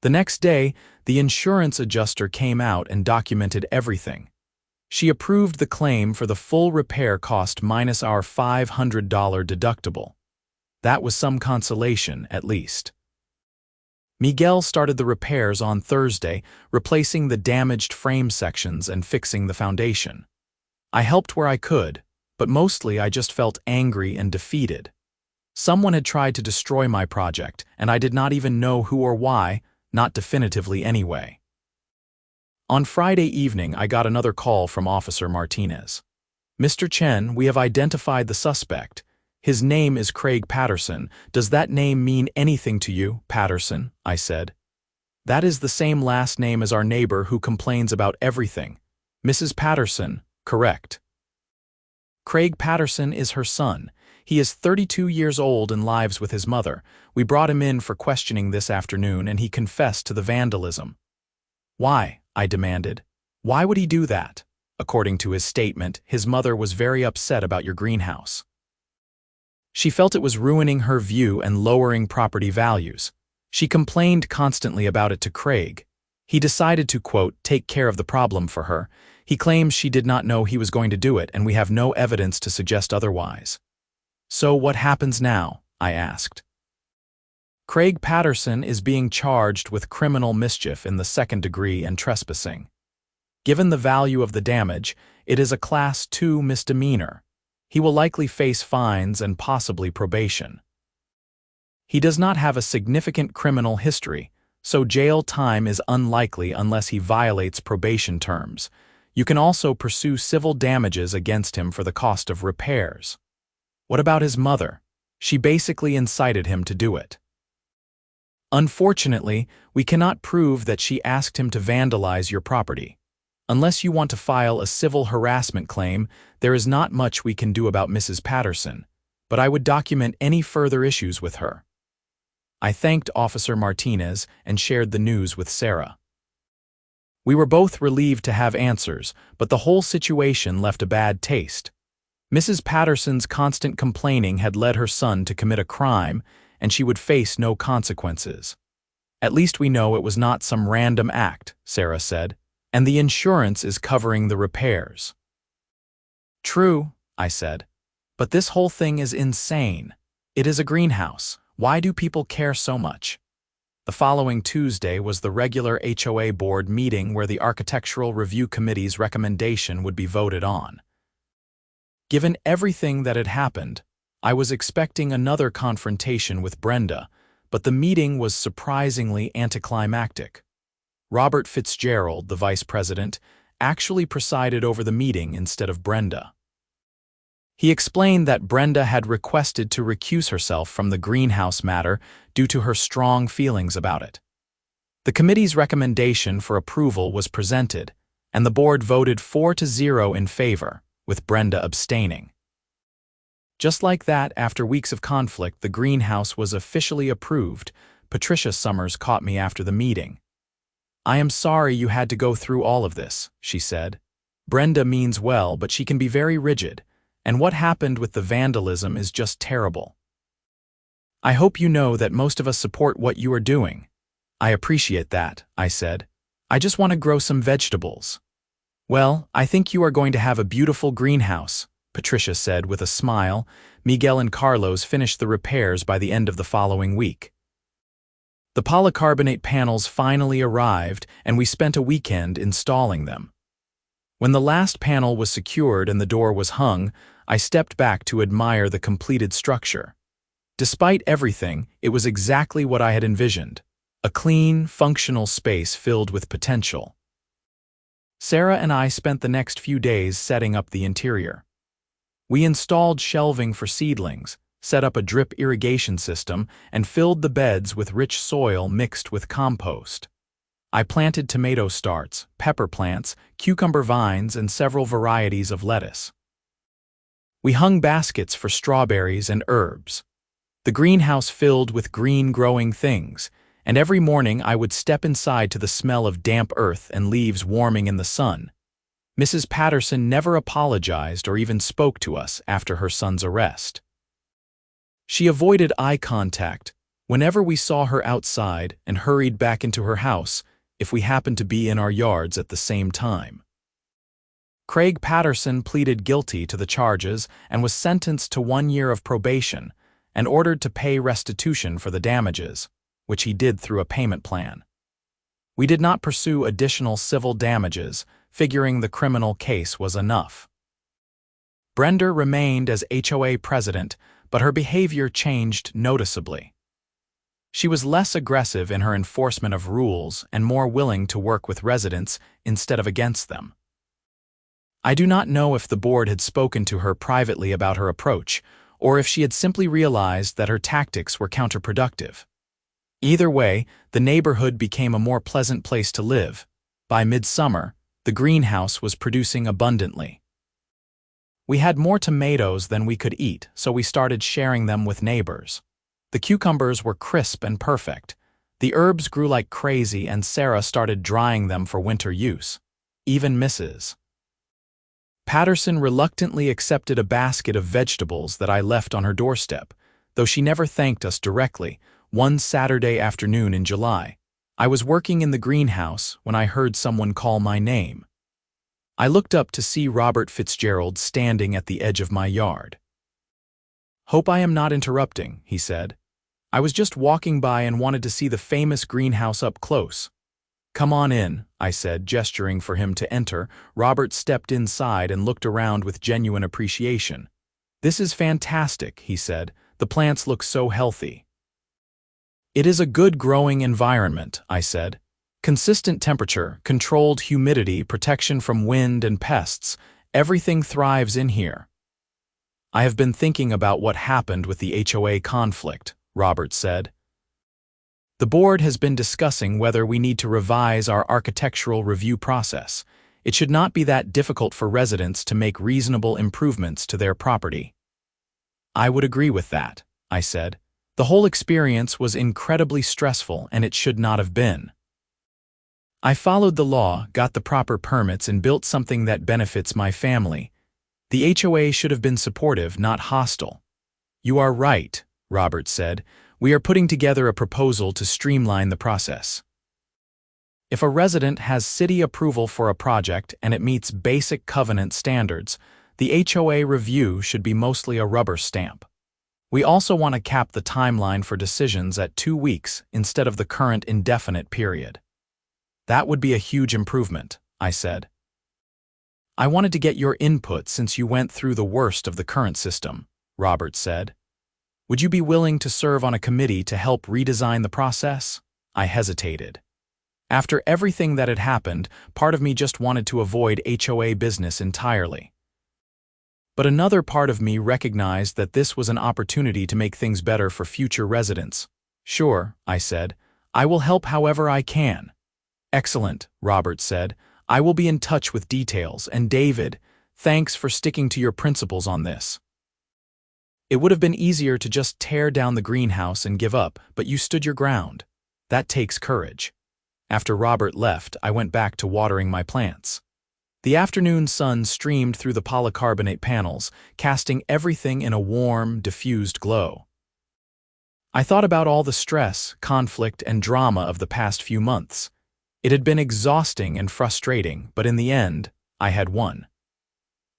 Speaker 1: The next day, the insurance adjuster came out and documented everything. She approved the claim for the full repair cost minus our $500 deductible. That was some consolation, at least. Miguel started the repairs on Thursday, replacing the damaged frame sections and fixing the foundation. I helped where I could, but mostly I just felt angry and defeated. Someone had tried to destroy my project, and I did not even know who or why, not definitively anyway. On Friday evening, I got another call from Officer Martinez. "Mr. Chen, we have identified the suspect. His name is Craig Patterson. Does that name mean anything to you, Patterson?" I said. "That is the same last name as our neighbor who complains about everything. Mrs. Patterson, correct." "Craig Patterson is her son. He is 32 years old and lives with his mother. We brought him in for questioning this afternoon and he confessed to the vandalism." "Why?" I demanded. "Why would he do that?" According to his statement, his mother was very upset about your greenhouse. She felt it was ruining her view and lowering property values. She complained constantly about it to Craig. He decided to, quote, take care of the problem for her. He claims she did not know he was going to do it, and we have no evidence to suggest otherwise. So what happens now? I asked. Craig Patterson is being charged with criminal mischief in the second degree and trespassing. Given the value of the damage, it is a Class 2 misdemeanor. He will likely face fines and possibly probation. He does not have a significant criminal history, so jail time is unlikely unless he violates probation terms. You can also pursue civil damages against him for the cost of repairs. What about his mother? She basically incited him to do it. Unfortunately, we cannot prove that she asked him to vandalize your property. Unless you want to file a civil harassment claim, there is not much we can do about Mrs. Patterson, but I would document any further issues with her. I thanked Officer Martinez and shared the news with Sarah. We were both relieved to have answers, but the whole situation left a bad taste. Mrs. Patterson's constant complaining had led her son to commit a crime, and she would face no consequences. At least we know it was not some random act, Sarah said, and the insurance is covering the repairs. True, I said, but this whole thing is insane. It is a greenhouse. Why do people care so much? The following Tuesday was the regular HOA board meeting where the Architectural Review Committee's recommendation would be voted on. Given everything that had happened, I was expecting another confrontation with Brenda, but the meeting was surprisingly anticlimactic. Robert Fitzgerald, the vice president, actually presided over the meeting instead of Brenda. He explained that Brenda had requested to recuse herself from the greenhouse matter due to her strong feelings about it. The committee's recommendation for approval was presented, and the board voted 4-0 in favor, with Brenda abstaining. Just like that, after weeks of conflict, the greenhouse was officially approved. Patricia Summers caught me after the meeting. I am sorry you had to go through all of this, she said. Brenda means well, but she can be very rigid, and what happened with the vandalism is just terrible. I hope you know that most of us support what you are doing. I appreciate that, I said. I just want to grow some vegetables. Well, I think you are going to have a beautiful greenhouse, Patricia said with a smile. Miguel and Carlos finished the repairs by the end of the following week. The polycarbonate panels finally arrived, and we spent a weekend installing them. When the last panel was secured and the door was hung, I stepped back to admire the completed structure. Despite everything, it was exactly what I had envisioned, a clean, functional space filled with potential. Sarah and I spent the next few days setting up the interior. We installed shelving for seedlings, set up a drip irrigation system, and filled the beds with rich soil mixed with compost. I planted tomato starts, pepper plants, cucumber vines, and several varieties of lettuce. We hung baskets for strawberries and herbs. The greenhouse filled with green growing things, and every morning I would step inside to the smell of damp earth and leaves warming in the sun. Mrs. Patterson never apologized or even spoke to us after her son's arrest. She avoided eye contact whenever we saw her outside and hurried back into her house if we happened to be in our yards at the same time. Craig Patterson pleaded guilty to the charges and was sentenced to 1 year of probation and ordered to pay restitution for the damages, which he did through a payment plan. We did not pursue additional civil damages, figuring the criminal case was enough. Brenda remained as HOA president, but her behavior changed noticeably. She was less aggressive in her enforcement of rules and more willing to work with residents instead of against them. I do not know if the board had spoken to her privately about her approach, or if she had simply realized that her tactics were counterproductive. Either way, the neighborhood became a more pleasant place to live. By midsummer, the greenhouse was producing abundantly. We had more tomatoes than we could eat, so we started sharing them with neighbors. The cucumbers were crisp and perfect. The herbs grew like crazy, and Sarah started drying them for winter use. Even Mrs. Patterson reluctantly accepted a basket of vegetables that I left on her doorstep, though she never thanked us directly one Saturday afternoon in July. I was working in the greenhouse when I heard someone call my name. I looked up to see Robert Fitzgerald standing at the edge of my yard. "Hope I am not interrupting," he said. "I was just walking by and wanted to see the famous greenhouse up close." "Come on in," I said, gesturing for him to enter. Robert stepped inside and looked around with genuine appreciation. "This is fantastic," he said. "The plants look so healthy." "It is a good growing environment," I said. "Consistent temperature, controlled humidity, protection from wind and pests. Everything thrives in here." "I have been thinking about what happened with the HOA conflict," Robert said. "The board has been discussing whether we need to revise our architectural review process. It should not be that difficult for residents to make reasonable improvements to their property." "I would agree with that," I said. "The whole experience was incredibly stressful, and it should not have been." "I followed the law, got the proper permits, and built something that benefits my family. The HOA should have been supportive, not hostile." "You are right," Robert said. "We are putting together a proposal to streamline the process. If a resident has city approval for a project and it meets basic covenant standards, the HOA review should be mostly a rubber stamp. We also want to cap the timeline for decisions at 2 weeks instead of the current indefinite period." "That would be a huge improvement," I said. "I wanted to get your input since you went through the worst of the current system," Robert said. "Would you be willing to serve on a committee to help redesign the process?" I hesitated. After everything that had happened, part of me just wanted to avoid HOA business entirely. But another part of me recognized that this was an opportunity to make things better for future residents. "Sure," I said. "I will help however I can." "Excellent," Robert said. "I will be in touch with details, and David, thanks for sticking to your principles on this. It would have been easier to just tear down the greenhouse and give up, but you stood your ground. That takes courage." After Robert left, I went back to watering my plants. The afternoon sun streamed through the polycarbonate panels, casting everything in a warm, diffused glow. I thought about all the stress, conflict, and drama of the past few months. It had been exhausting and frustrating, but in the end, I had won.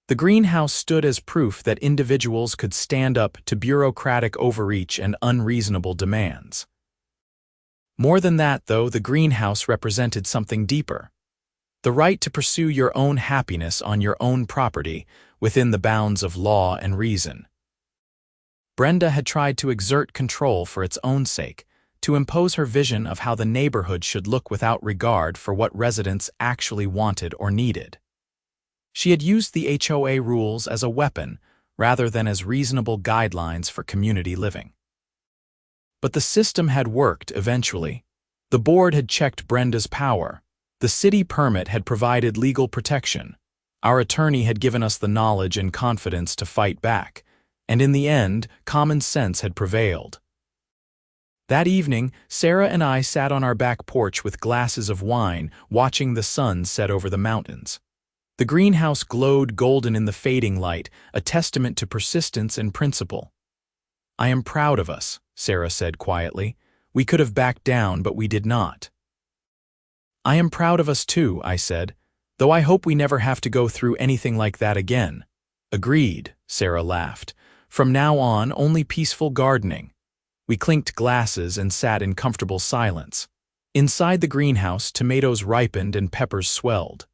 Speaker 1: The greenhouse stood as proof that individuals could stand up to bureaucratic overreach and unreasonable demands. More than that, though, the greenhouse represented something deeper. The right to pursue your own happiness on your own property within the bounds of law and reason. Brenda had tried to exert control for its own sake, to impose her vision of how the neighborhood should look without regard for what residents actually wanted or needed. She had used the HOA rules as a weapon rather than as reasonable guidelines for community living. But the system had worked eventually. The board had checked Brenda's power. The city permit had provided legal protection. Our attorney had given us the knowledge and confidence to fight back. And in the end, common sense had prevailed. That evening, Sarah and I sat on our back porch with glasses of wine, watching the sun set over the mountains. The greenhouse glowed golden in the fading light, a testament to persistence and principle. "I am proud of us," Sarah said quietly. "We could have backed down, but we did not." "I am proud of us too," I said, "though I hope we never have to go through anything like that again." "Agreed," Sarah laughed. "From now on, only peaceful gardening." We clinked glasses and sat in comfortable silence. Inside the greenhouse, tomatoes ripened and peppers swelled.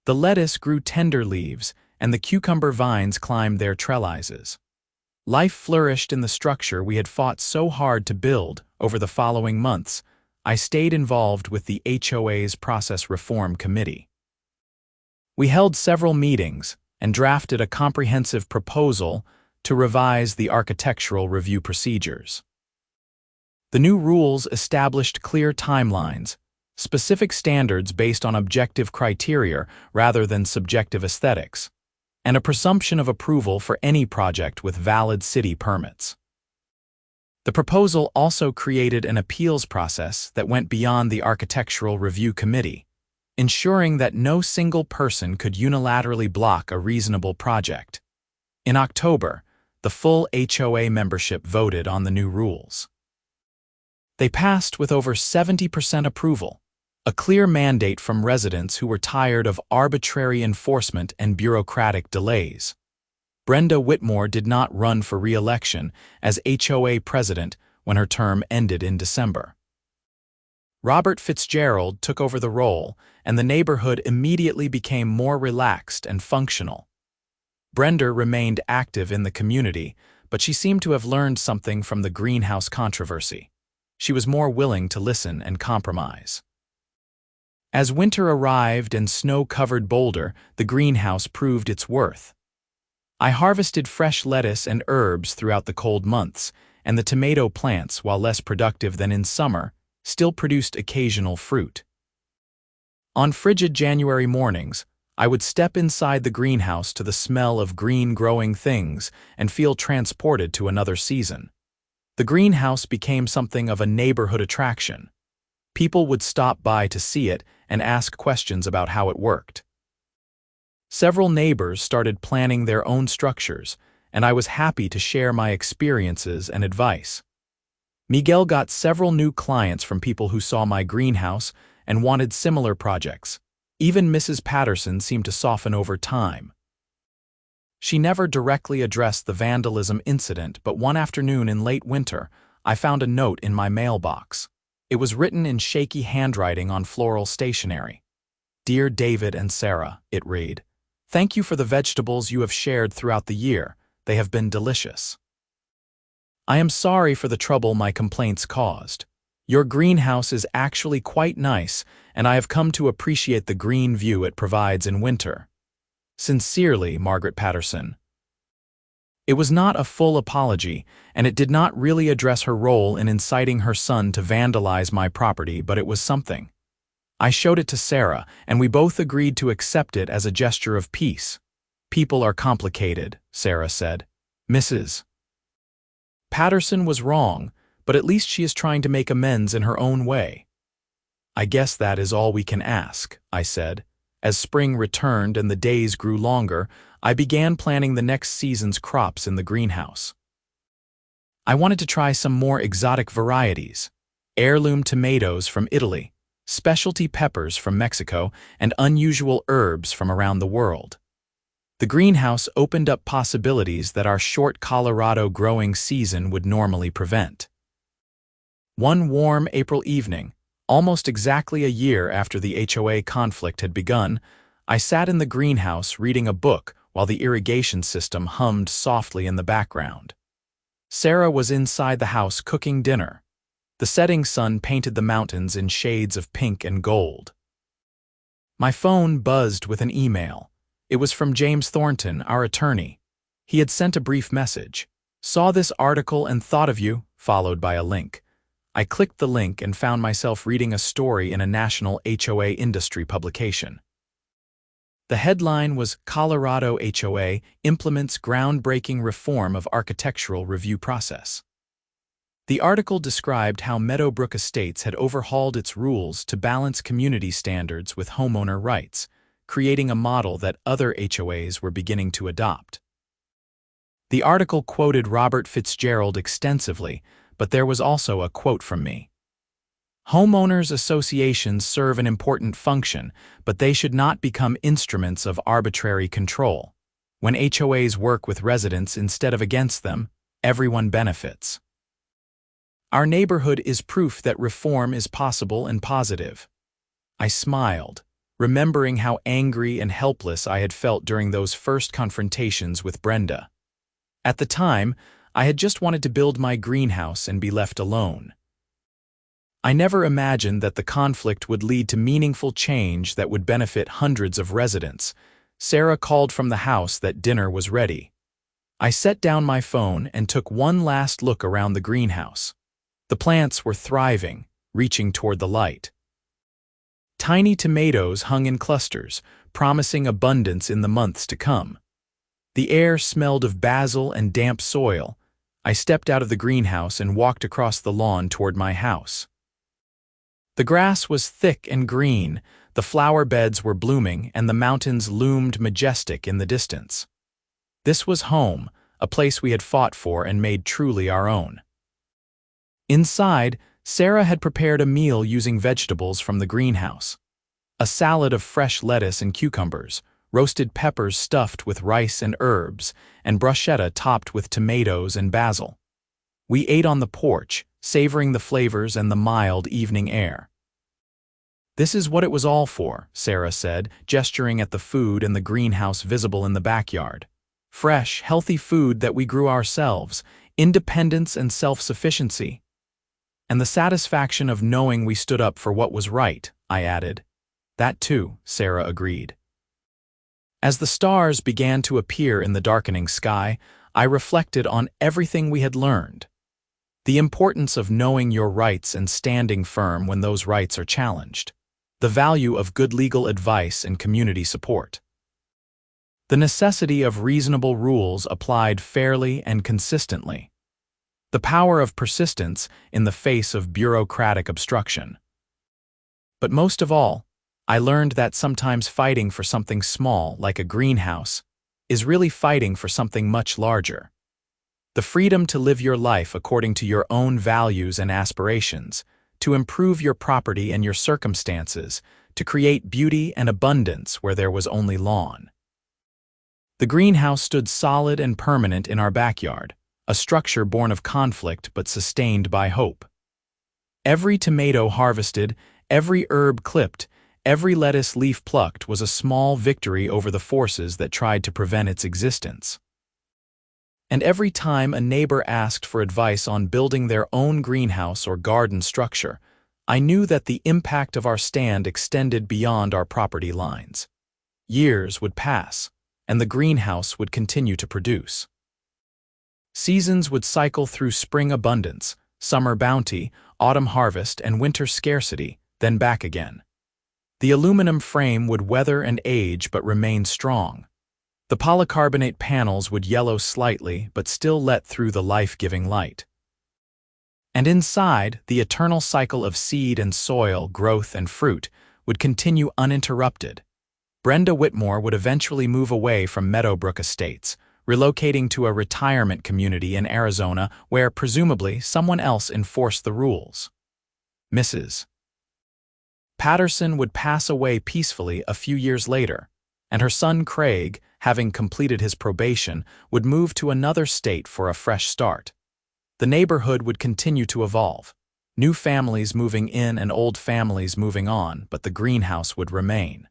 Speaker 1: The lettuce grew tender leaves, and the cucumber vines climbed their trellises. Life flourished in the structure we had fought so hard to build. Over the following months, I stayed involved with the HOA's Process Reform Committee. We held several meetings and drafted a comprehensive proposal to revise the architectural review procedures. The new rules established clear timelines, specific standards based on objective criteria rather than subjective aesthetics, and a presumption of approval for any project with valid city permits. The proposal also created an appeals process that went beyond the Architectural Review Committee, ensuring that no single person could unilaterally block a reasonable project. In October, the full HOA membership voted on the new rules. They passed with over 70% approval, a clear mandate from residents who were tired of arbitrary enforcement and bureaucratic delays. Brenda Whitmore did not run for re-election as HOA president when her term ended in December. Robert Fitzgerald took over the role, and the neighborhood immediately became more relaxed and functional. Brenda remained active in the community, but she seemed to have learned something from the greenhouse controversy. She was more willing to listen and compromise. As winter arrived and snow covered Boulder, the greenhouse proved its worth. I harvested fresh lettuce and herbs throughout the cold months, and the tomato plants, while less productive than in summer, still produced occasional fruit. On frigid January mornings, I would step inside the greenhouse to the smell of green growing things and feel transported to another season. The greenhouse became something of a neighborhood attraction. People would stop by to see it and ask questions about how it worked. Several neighbors started planning their own structures, and I was happy to share my experiences and advice. Miguel got several new clients from people who saw my greenhouse and wanted similar projects. Even Mrs. Patterson seemed to soften over time. She never directly addressed the vandalism incident, but one afternoon in late winter, I found a note in my mailbox. It was written in shaky handwriting on floral stationery. "Dear David and Sarah," it read, "thank you for the vegetables you have shared throughout the year. They have been delicious. I am sorry for the trouble my complaints caused. Your greenhouse is actually quite nice, and I have come to appreciate the green view it provides in winter. Sincerely, Margaret Patterson." It was not a full apology, and it did not really address her role in inciting her son to vandalize my property, but it was something. I showed it to Sarah, and we both agreed to accept it as a gesture of peace. "People are complicated," Sarah said. Mrs. Patterson was wrong, but at least she is trying to make amends in her own way. "I guess that is all we can ask," I said. As spring returned and the days grew longer, I began planning the next season's crops in the greenhouse. I wanted to try some more exotic varieties: heirloom tomatoes from Italy, specialty peppers from Mexico, and unusual herbs from around the world. The greenhouse opened up possibilities that our short Colorado growing season would normally prevent. One warm April evening, almost exactly a year after the HOA conflict had begun, I sat in the greenhouse reading a book while the irrigation system hummed softly in the background. Sarah was inside the house cooking dinner. The setting sun painted the mountains in shades of pink and gold. My phone buzzed with an email. It was from James Thornton, our attorney. He had sent a brief message. "Saw this article and thought of you," followed by a link. I clicked the link and found myself reading a story in a national HOA industry publication. The headline was "Colorado HOA Implements Groundbreaking Reform of Architectural Review Process." The article described how Meadowbrook Estates had overhauled its rules to balance community standards with homeowner rights, creating a model that other HOAs were beginning to adopt. The article quoted Robert Fitzgerald extensively, but there was also a quote from me. "Homeowners associations serve an important function, but they should not become instruments of arbitrary control. When HOAs work with residents instead of against them, everyone benefits." Our neighborhood is proof that reform is possible and positive. I smiled, remembering how angry and helpless I had felt during those first confrontations with Brenda. At the time, I had just wanted to build my greenhouse and be left alone. I never imagined that the conflict would lead to meaningful change that would benefit hundreds of residents. Sarah called from the house that dinner was ready. I set down my phone and took one last look around the greenhouse. The plants were thriving, reaching toward the light. Tiny tomatoes hung in clusters, promising abundance in the months to come. The air smelled of basil and damp soil. I stepped out of the greenhouse and walked across the lawn toward my house. The grass was thick and green, the flower beds were blooming, and the mountains loomed majestic in the distance. This was home, a place we had fought for and made truly our own. Inside, Sarah had prepared a meal using vegetables from the greenhouse. A salad of fresh lettuce and cucumbers, roasted peppers stuffed with rice and herbs, and bruschetta topped with tomatoes and basil. We ate on the porch, savoring the flavors and the mild evening air. "This is what it was all for," Sarah said, gesturing at the food in the greenhouse visible in the backyard. "Fresh, healthy food that we grew ourselves, independence and self-sufficiency. And the satisfaction of knowing we stood up for what was right," I added. "That too," Sarah agreed. As the stars began to appear in the darkening sky, I reflected on everything we had learned. The importance of knowing your rights and standing firm when those rights are challenged. The value of good legal advice and community support. The necessity of reasonable rules applied fairly and consistently. The power of persistence in the face of bureaucratic obstruction. But most of all, I learned that sometimes fighting for something small, like a greenhouse, is really fighting for something much larger. The freedom to live your life according to your own values and aspirations, to improve your property and your circumstances, to create beauty and abundance where there was only lawn. The greenhouse stood solid and permanent in our backyard, a structure born of conflict but sustained by hope. Every tomato harvested, every herb clipped, every lettuce leaf plucked was a small victory over the forces that tried to prevent its existence. And every time a neighbor asked for advice on building their own greenhouse or garden structure, I knew that the impact of our stand extended beyond our property lines. Years would pass, and the greenhouse would continue to produce. Seasons would cycle through spring abundance, summer bounty, autumn harvest, and winter scarcity, then back again. The aluminum frame would weather and age but remain strong. The polycarbonate panels would yellow slightly but still let through the life-giving light. And inside, the eternal cycle of seed and soil, growth and fruit would continue uninterrupted. Brenda Whitmore would eventually move away from Meadowbrook Estates, relocating to a retirement community in Arizona where, presumably, someone else enforced the rules. Mrs. Patterson would pass away peacefully a few years later, and her son Craig, having completed his probation, would move to another state for a fresh start. The neighborhood would continue to evolve, new families moving in and old families moving on, but the greenhouse would remain.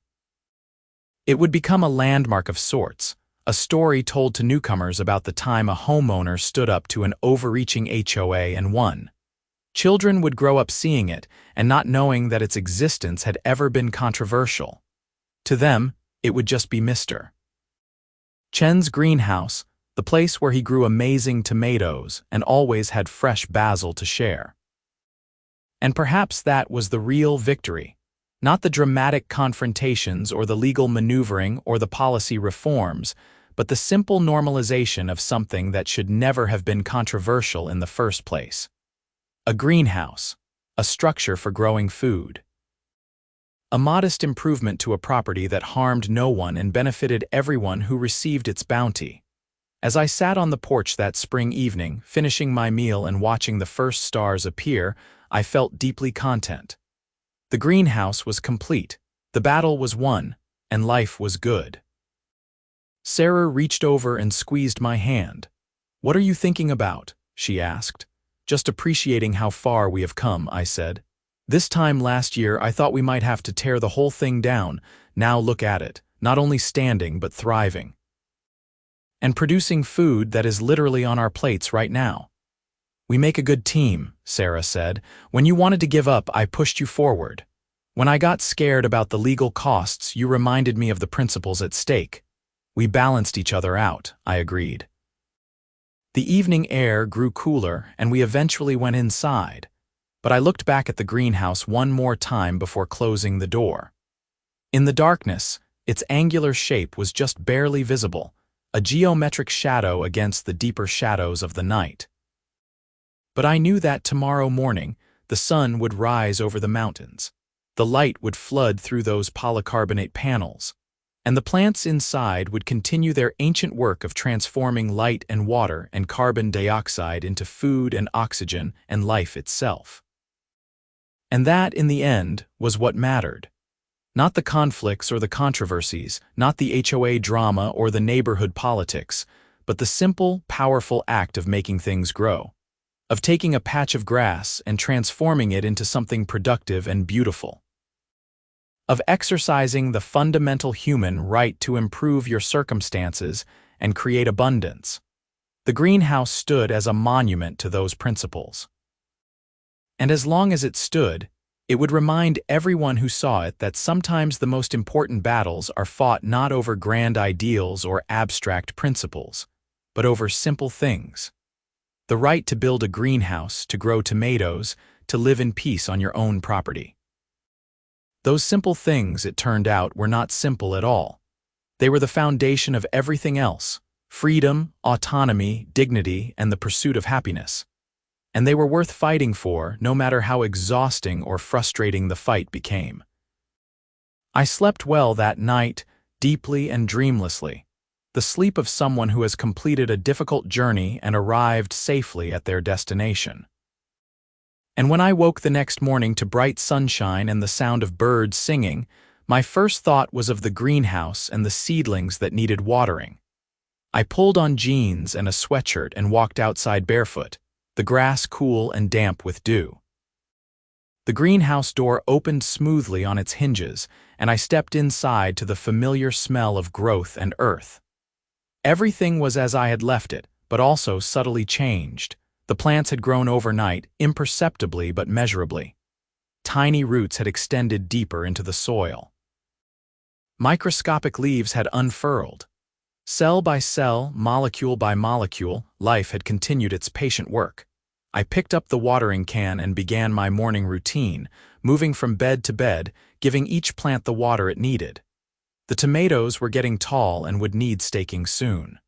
Speaker 1: It would become a landmark of sorts, a story told to newcomers about the time a homeowner stood up to an overreaching HOA and won. Children would grow up seeing it and not knowing that its existence had ever been controversial. To them, it would just be Mr. Chen's greenhouse, the place where he grew amazing tomatoes and always had fresh basil to share. And perhaps that was the real victory, not the dramatic confrontations or the legal maneuvering or the policy reforms, but the simple normalization of something that should never have been controversial in the first place. A greenhouse, a structure for growing food. A modest improvement to a property that harmed no one and benefited everyone who received its bounty. As I sat on the porch that spring evening, finishing my meal and watching the first stars appear, I felt deeply content. The greenhouse was complete, the battle was won, and life was good. Sarah reached over and squeezed my hand. "What are you thinking about?" she asked. "Just appreciating how far we have come," I said. "This time last year I thought we might have to tear the whole thing down. Now look at it, not only standing but thriving. And producing food that is literally on our plates right now." "We make a good team," Sarah said. "When you wanted to give up, I pushed you forward. When I got scared about the legal costs, you reminded me of the principles at stake. We balanced each other out," I agreed. The evening air grew cooler and we eventually went inside, but I looked back at the greenhouse one more time before closing the door. In the darkness, its angular shape was just barely visible, a geometric shadow against the deeper shadows of the night. But I knew that tomorrow morning, the sun would rise over the mountains, the light would flood through those polycarbonate panels, and the plants inside would continue their ancient work of transforming light and water and carbon dioxide into food and oxygen and life itself. And that, in the end, was what mattered. Not the conflicts or the controversies, not the HOA drama or the neighborhood politics, but the simple, powerful act of making things grow, of taking a patch of grass and transforming it into something productive and beautiful, of exercising the fundamental human right to improve your circumstances and create abundance. The greenhouse stood as a monument to those principles. And as long as it stood, it would remind everyone who saw it that sometimes the most important battles are fought not over grand ideals or abstract principles, but over simple things. The right to build a greenhouse, to grow tomatoes, to live in peace on your own property. Those simple things, it turned out, were not simple at all. They were the foundation of everything else: freedom, autonomy, dignity, and the pursuit of happiness. And they were worth fighting for, no matter how exhausting or frustrating the fight became. I slept well that night, deeply and dreamlessly, the sleep of someone who has completed a difficult journey and arrived safely at their destination. And when I woke the next morning to bright sunshine and the sound of birds singing, my first thought was of the greenhouse and the seedlings that needed watering. I pulled on jeans and a sweatshirt and walked outside barefoot, the grass cool and damp with dew. The greenhouse door opened smoothly on its hinges, and I stepped inside to the familiar smell of growth and earth. Everything was as I had left it, but also subtly changed. The plants had grown overnight, imperceptibly but measurably. Tiny roots had extended deeper into the soil. Microscopic leaves had unfurled. Cell by cell, molecule by molecule, life had continued its patient work. I picked up the watering can and began my morning routine, moving from bed to bed, giving each plant the water it needed. The tomatoes were getting tall and would need staking soon.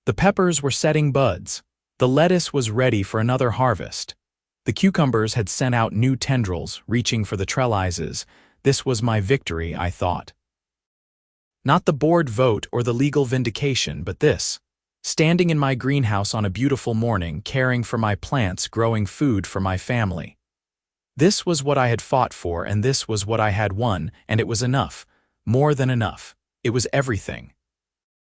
Speaker 1: The peppers were setting buds. The lettuce was ready for another harvest. The cucumbers had sent out new tendrils, reaching for the trellises. This was my victory, I thought. Not the board vote or the legal vindication, but this: standing in my greenhouse on a beautiful morning, caring for my plants, growing food for my family. This was what I had fought for, and this was what I had won, and it was enough. More than enough. It was everything.